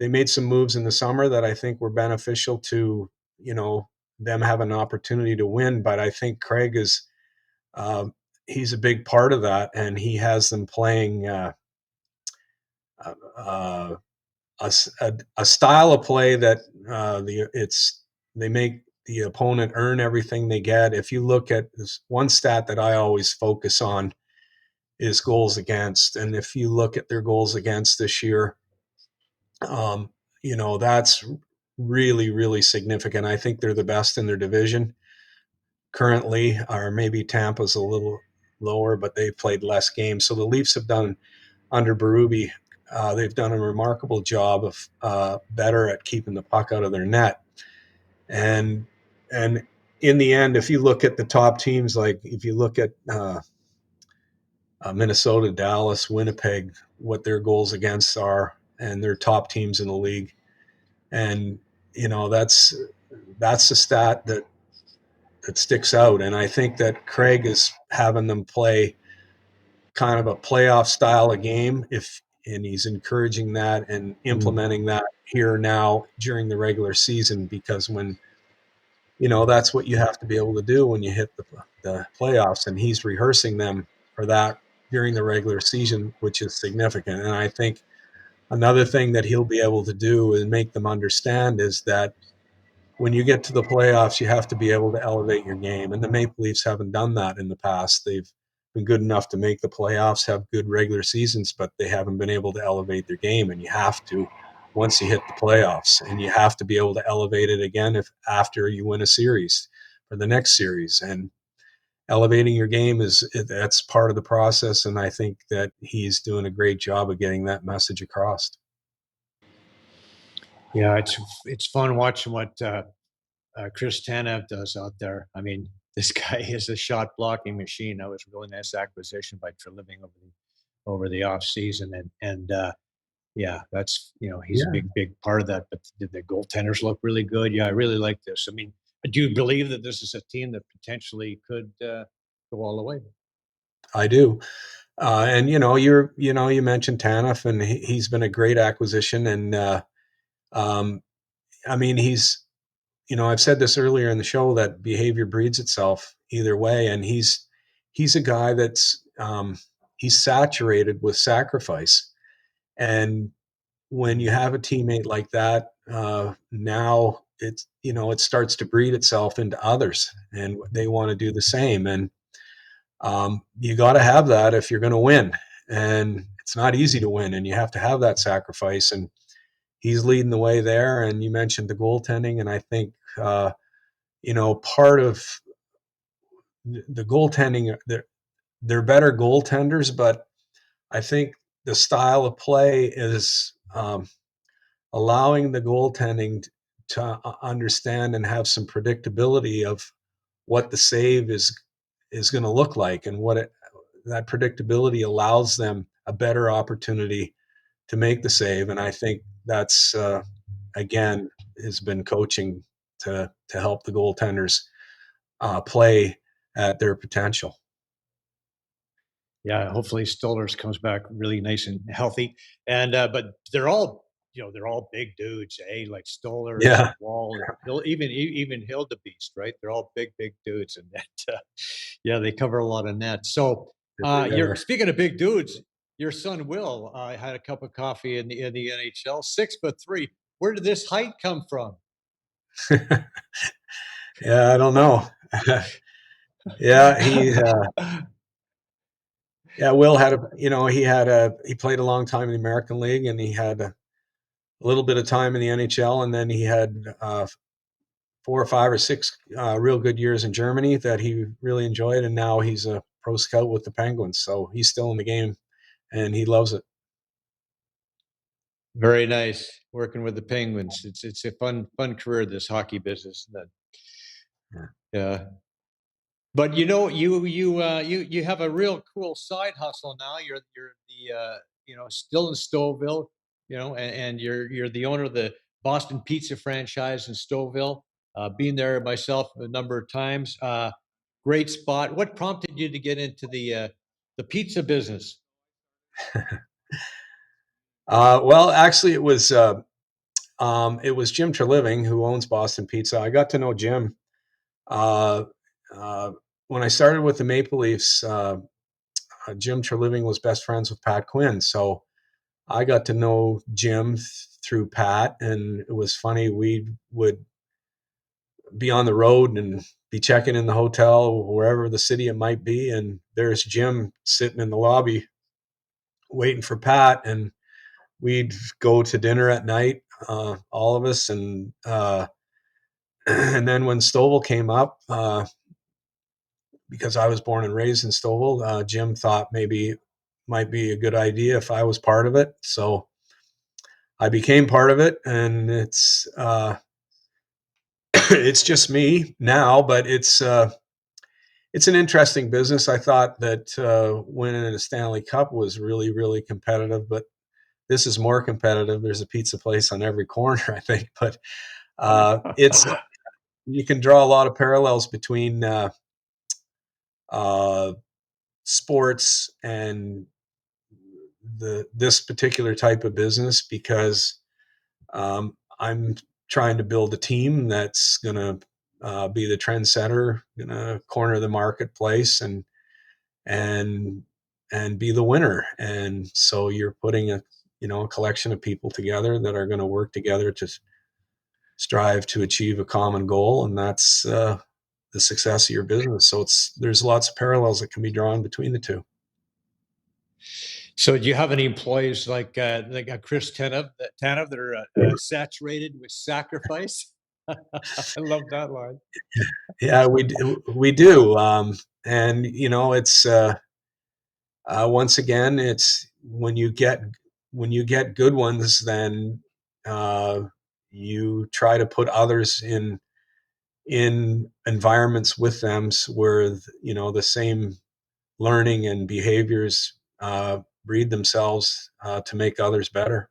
S2: made some moves in the summer that I think were beneficial to them have an opportunity to win. But I think Craig is he's a big part of that, and he has them playing a style of play that they make the opponent earn everything they get. If you look at this one stat that I always focus on is goals against, and if you look at their goals against this year, that's really, really significant. I think they're the best in their division currently, or maybe Tampa's a little lower, but they've played less games. So the Leafs have done under Berube, they've done a remarkable job of better at keeping the puck out of their net. And in the end, if you look at the top teams, like if you look at Minnesota, Dallas, Winnipeg, what their goals against are, and their top teams in the league, and that's the stat that sticks out. And I think that Craig is having them play kind of a playoff style of game, and he's encouraging that and implementing that here now during the regular season, because when that's what you have to be able to do when you hit the playoffs, and he's rehearsing them for that during the regular season, which is significant. And I think another thing that he'll be able to do and make them understand is that when you get to the playoffs, you have to be able to elevate your game. And the Maple Leafs haven't done that in the past. They've been good enough to make the playoffs, have good regular seasons, but they haven't been able to elevate their game. And you have to, once you hit the playoffs, and you have to be able to elevate it again after you win a series for the next series. And elevating your game that's part of the process. And I think that he's doing a great job of getting that message across.
S1: Yeah, it's fun watching what Chris Tanev does out there. I mean, this guy is a shot blocking machine. That was a really nice acquisition by Treliving over the off season, and yeah, that's he's a big part of that. But did the goaltenders look really good? Yeah, I really like this. I mean, do you believe that this is a team that potentially could go all the way?
S2: I do. And you mentioned Tanev, and he's been a great acquisition. And I mean, I've said this earlier in the show that behavior breeds itself either way, and he's a guy that's he's saturated with sacrifice. And when you have a teammate like that, now it starts to breed itself into others, and they want to do the same. And you got to have that if you're going to win. And it's not easy to win, and you have to have that sacrifice. And he's leading the way there. And you mentioned the goaltending, and I think part of the goaltending, they're better goaltenders, but I think the style of play is allowing the goaltending to understand and have some predictability of what the save is going to look like, and that predictability allows them a better opportunity make the save. And I think that's again has been coaching to help the goaltenders play at their potential.
S1: Yeah, hopefully Stollers comes back really nice and healthy. And but they're all big dudes, eh? Like Stollers,
S2: Yeah.
S1: Wall, and even Hildebeest, right? They're all big dudes, and that yeah, they cover a lot of net. So you're speaking of big dudes. Your son Will had a cup of coffee in the NHL, 6'3". Where did this height come from?
S2: Yeah, I don't know. Yeah, Will had he played a long time in the American League, and he had a little bit of time in the NHL, and then he had 4 or 5 or 6 real good years in Germany that he really enjoyed, and now he's a pro scout with the Penguins, so he's still in the game, and he loves it.
S1: Very nice working with the Penguins. It's a fun career, this hockey business. Yeah. But you have a real cool side hustle now. You're the still in Stouffville, and you're the owner of the Boston Pizza franchise in Stouffville. Been there myself a number of times. Great spot. What prompted you to get into the pizza business?
S2: Well, actually, it was Jim Treliving, who owns Boston Pizza. I got to know Jim uh, when I started with the Maple Leafs. Jim Treliving was best friends with Pat Quinn, so I got to know Jim through Pat, and it was funny. We would be on the road and be checking in the hotel, wherever the city it might be, and there's Jim sitting in the lobby waiting for Pat, and we'd go to dinner at night, all of us, and and then when Stouffville came up, because I was born and raised in Stouffville, Jim thought maybe might be a good idea if I was part of it. So I became part of it, and it's just me now, but it's an interesting business. I thought that winning a Stanley Cup was really, really competitive, but this is more competitive. There's a pizza place on every corner, I think, but it's you can draw a lot of parallels between sports and this particular type of business, because I'm trying to build a team that's going to be the trendsetter, going to corner the marketplace, and be the winner. And so you're putting a collection of people together that are going to work together to strive to achieve a common goal, and that's the success of your business. So there's lots of parallels that can be drawn between the two.
S1: So do you have any employees like Chris Tanev that are saturated with sacrifice? I love that line.
S2: Yeah, we do. And it's once again, it's when you get good ones, then you try to put others in environments with them where the same learning and behaviors breed themselves to make others better.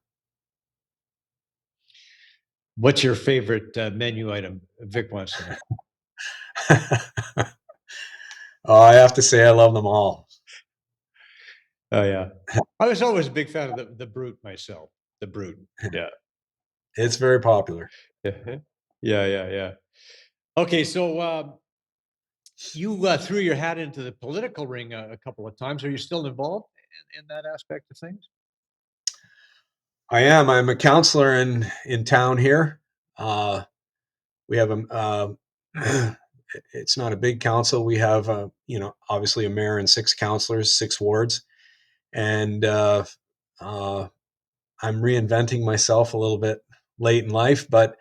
S1: What's your favorite menu item? Vic wants to know.
S2: Oh, I have to say I love them all.
S1: Oh yeah, I was always a big fan of the Brute myself. The Brute, yeah,
S2: it's very popular.
S1: Yeah. Okay, so you threw your hat into the political ring a couple of times. Are you still involved in that aspect of things?
S2: I am. I'm a counselor in town here. We have it's not a big council. We have obviously a mayor and 6 councilors, 6 wards, and I'm reinventing myself a little bit late in life, but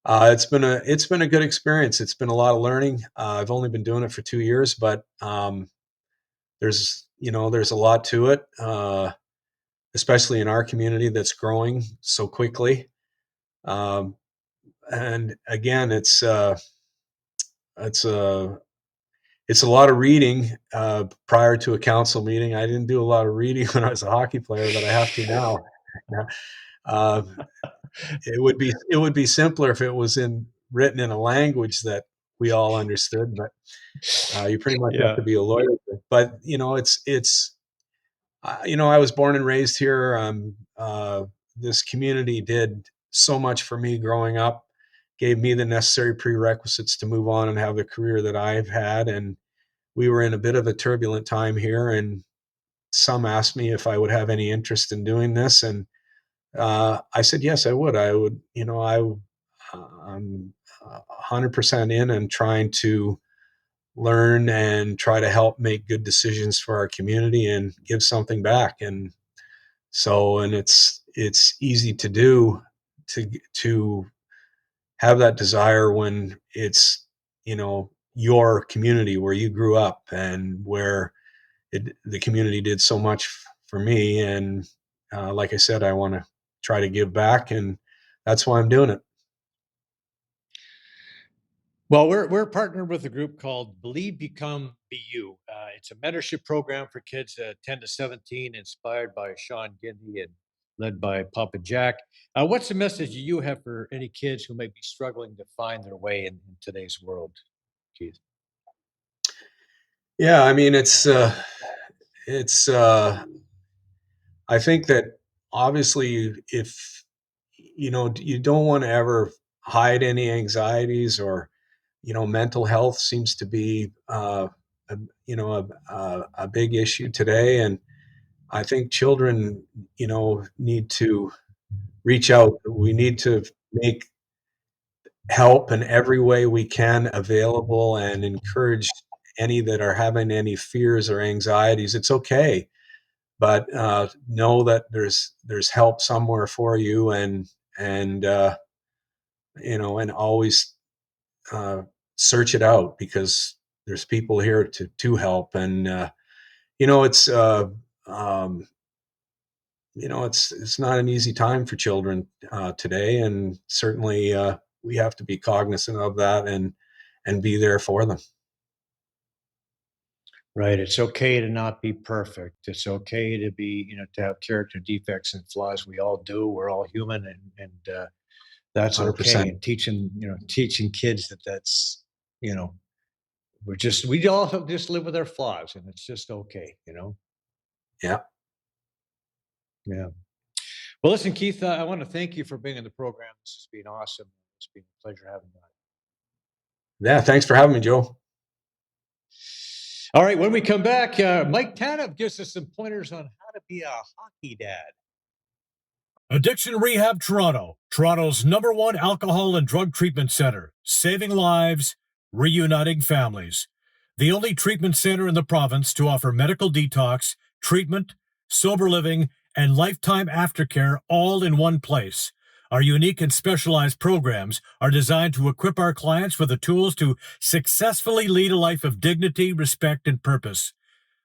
S2: it's been a good experience. It's been a lot of learning. I've only been doing it for 2 years, but there's a lot to it, especially in our community that's growing so quickly. And again, it's a lot of reading prior to a council meeting. I didn't do a lot of reading when I was a hockey player, but I have to now. Uh, it would be simpler if it was written in a language that we all understood, but you pretty much have
S1: Yeah.
S2: to be a lawyer. But I was born and raised here. This community did so much for me growing up, gave me the necessary prerequisites to move on and have the career that I've had. And we were in a bit of a turbulent time here, and some asked me if I would have any interest in doing this, and I said yes, I would. I would, I'm 100% in and trying to learn and try to help make good decisions for our community and give something back. And it's easy to do, to have that desire when it's, your community where you grew up and where the community did so much for me. And like I said, I want to try to give back, and that's why I'm doing it.
S1: Well, we're partnered with a group called Believe, Become, Be You. It's a mentorship program for kids 10 to 17, inspired by Sean Gindy and led by Papa Jack. What's the message you have for any kids who may be struggling to find their way in today's world, Keith?
S2: Yeah, I mean, it's I think that obviously, if you don't want to ever hide any anxieties, or mental health seems to be a, a big issue today. And I think children need to reach out. We need to make help in every way we can available, and encourage any that are having any fears or anxieties. It's okay, but know that there's help somewhere for you, and and always search it out, because there's people here to help. And it's um, it's not an easy time for children today, and certainly we have to be cognizant of that, and be there for them.
S1: Right. It's okay to not be perfect. It's okay to be, to have character defects and flaws. We all do. We're all human, and that's okay.
S2: 100%.
S1: And teaching kids that's, you know, we all just live with our flaws, and it's just okay.
S2: Yeah.
S1: Yeah. Well, listen, Keith, I want to thank you for being on the program. This has been awesome. It's been a pleasure having you on.
S2: Yeah. Thanks for having me, Joe.
S1: All right. When we come back, Mike Tanev gives us some pointers on how to be a hockey dad.
S7: Addiction Rehab Toronto, Toronto's #1 alcohol and drug treatment center, saving lives, reuniting families. The only treatment center in the province to offer medical detox, treatment, sober living, and lifetime aftercare all in one place. Our unique and specialized programs are designed to equip our clients with the tools to successfully lead a life of dignity, respect, and purpose.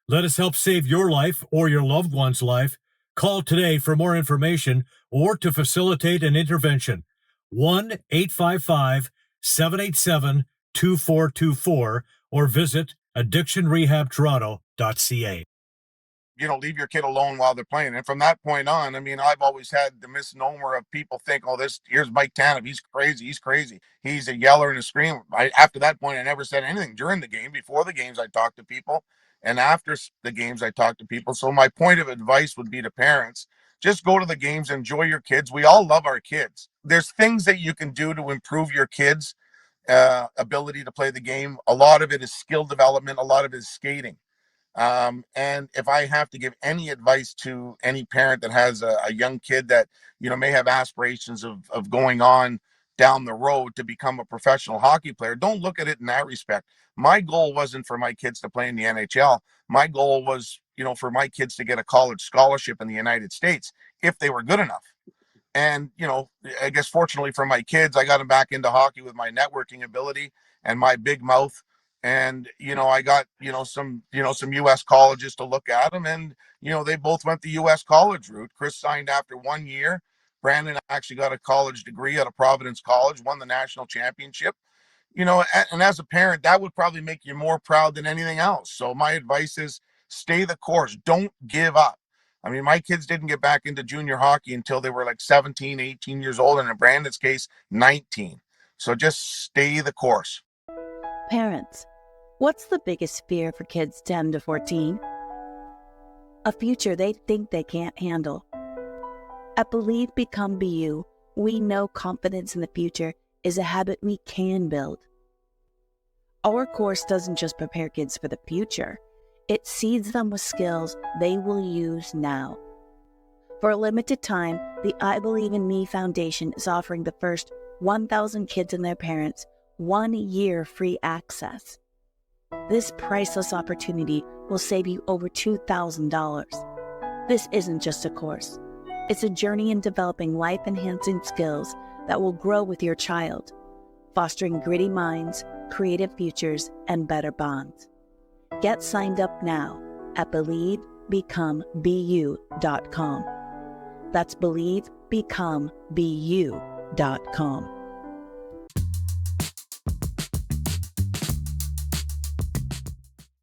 S7: Let us help save your life or your loved one's life. Call today for more information or to facilitate an intervention. 1-855-787-2424 or visit addictionrehabtoronto.ca.
S8: Leave your kid alone while they're playing. And from that point on, I mean, I've always had the misnomer of people think, oh, here's Mike Tanev. He's crazy. He's a yeller and a screamer. After that point, I never said anything during the game. Before the games, I talked to people. And after the games, I talked to people. So my point of advice would be to parents, just go to the games, enjoy your kids. We all love our kids. There's things that you can do to improve your kids' ability to play the game. A lot of it is skill development. A lot of it is skating. And if I have to give any advice to any parent that has a young kid that, may have aspirations of going on down the road to become a professional hockey player, don't look at it in that respect. My goal wasn't for my kids to play in the NHL. My goal was, for my kids to get a college scholarship in the United States if they were good enough. And, I guess fortunately for my kids, I got them back into hockey with my networking ability and my big mouth. And, I got, some U.S. colleges to look at them. And, they both went the U.S. college route. Chris signed after 1 year. Brandon actually got a college degree at a Providence College, won the national championship. And as a parent, that would probably make you more proud than anything else. So my advice is stay the course. Don't give up. I mean, my kids didn't get back into junior hockey until they were like 17, 18 years old, and in Brandon's case, 19. So just stay the course.
S9: Parents, what's the biggest fear for kids 10 to 14? A future they think they can't handle. At Believe, Become, Be You, we know confidence in the future is a habit we can build. Our course doesn't just prepare kids for the future, it seeds them with skills they will use now. For a limited time, the I Believe in Me Foundation is offering the first 1,000 kids and their parents 1 year free access. This priceless opportunity will save you over $2,000. This isn't just a course. It's a journey in developing life-enhancing skills that will grow with your child, fostering gritty minds, creative futures, and better bonds. Get signed up now at BelieveBecomeBeYou.com. That's BelieveBecomeBeYou.com.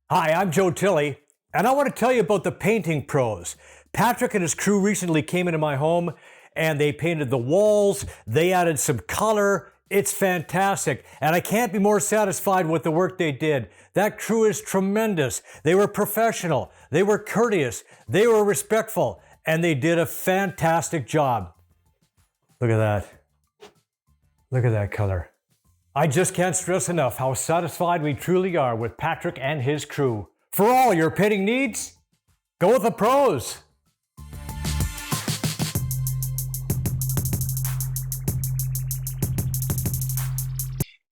S7: Hi, I'm Joe Tilley, and I want to tell you about the painting pros. Patrick and his crew recently came into my home, and they painted the walls, they added some color. It's fantastic, and I can't be more satisfied with the work they did. That crew is tremendous. They were professional, they were courteous, they were respectful, and they did a fantastic job. Look at that. Look at that color. I just can't stress enough how satisfied we truly are with Patrick and his crew. For all your painting needs, go with the pros.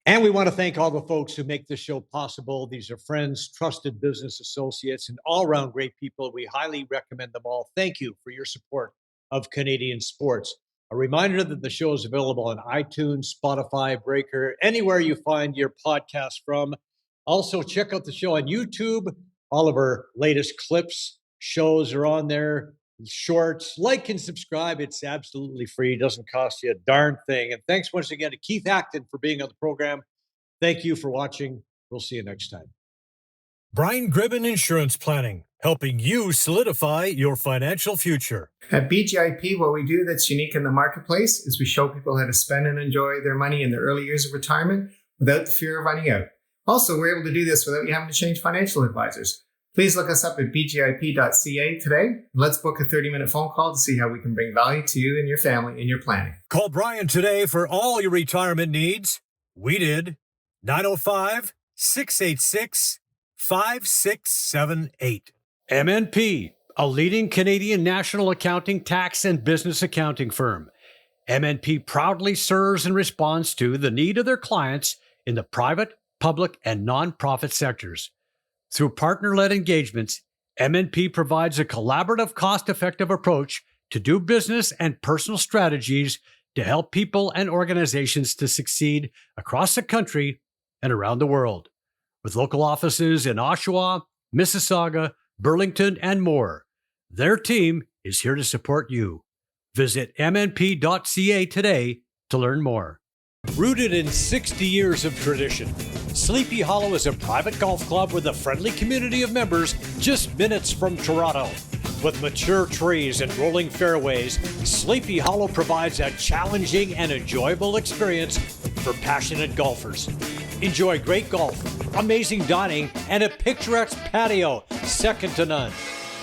S1: And we want to thank all the folks who make this show possible. These are friends, trusted business associates, and all-around great people. We highly recommend them all. Thank you for your support of Canadian sports. A reminder that the show is available on iTunes, Spotify, Breaker, anywhere you find your podcast from. Also, check out the show on YouTube. All of our latest clips, shows are on there, shorts. Like and subscribe. It's absolutely free. It doesn't cost you a darn thing. And thanks once again to Keith Acton for being on the program. Thank you for watching. We'll see you next time.
S7: Brian Gribben Insurance Planning, helping you solidify your financial future.
S10: At BGIP, what we do that's unique in the marketplace is we show people how to spend and enjoy their money in the early years of retirement without the fear of running out. Also, we're able to do this without you having to change financial advisors. Please look us up at bgip.ca today. Let's book a 30-minute phone call to see how we can bring value to you and your family in your planning.
S7: Call Brian today for all your retirement needs. We did. 905-686-5678. MNP, a leading Canadian national accounting, tax, and business accounting firm. MNP proudly serves and responds to the need of their clients in the private, public, and nonprofit sectors. Through partner-led engagements, MNP provides a collaborative, cost-effective approach to do business and personal strategies to help people and organizations to succeed across the country and around the world. With local offices in Oshawa, Mississauga, Burlington, and more, their team is here to support you. Visit mnp.ca today to learn more. Rooted in 60 years of tradition, Sleepy Hollow is a private golf club with a friendly community of members just minutes from Toronto. With mature trees and rolling fairways, Sleepy Hollow provides a challenging and enjoyable experience for passionate golfers. Enjoy great golf, amazing dining, and a picturesque patio second to none.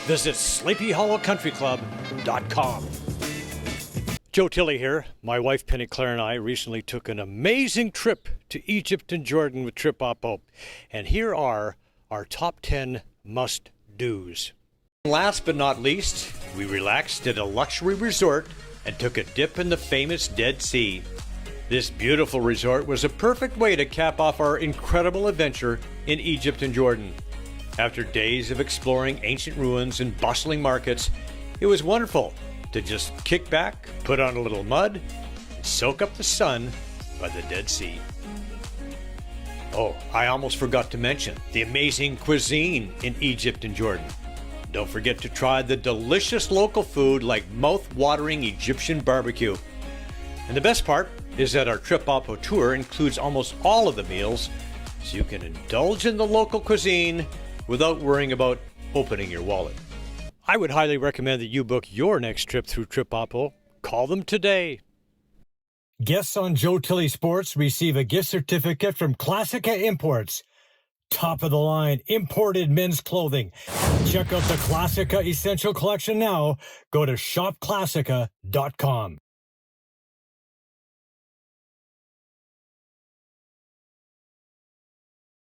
S7: Visit SleepyHollowCountryClub.com. Joe Tilley here. My wife Penny Claire and I recently took an amazing trip to Egypt and Jordan with Trip Oppo. And here are our top 10 must-dos. Last but not least, we relaxed at a luxury resort and took a dip in the famous Dead Sea. This beautiful resort was a perfect way to cap off our incredible adventure in Egypt and Jordan. After days of exploring ancient ruins and bustling markets, it was wonderful to just kick back, put on a little mud, and soak up the sun by the Dead Sea. Oh, I almost forgot to mention the amazing cuisine in Egypt and Jordan. Don't forget to try the delicious local food like mouth-watering Egyptian barbecue. And the best part is that our Trip Oppo tour includes almost all of the meals, so you can indulge in the local cuisine without worrying about opening your wallet.
S1: I would highly recommend that you book your next trip through TripOppo. Call them today.
S7: Guests on Joe Tilley Sports receive a gift certificate from Classica Imports. Top of the line imported men's clothing. Check out the Classica Essential Collection now. Go to shopclassica.com.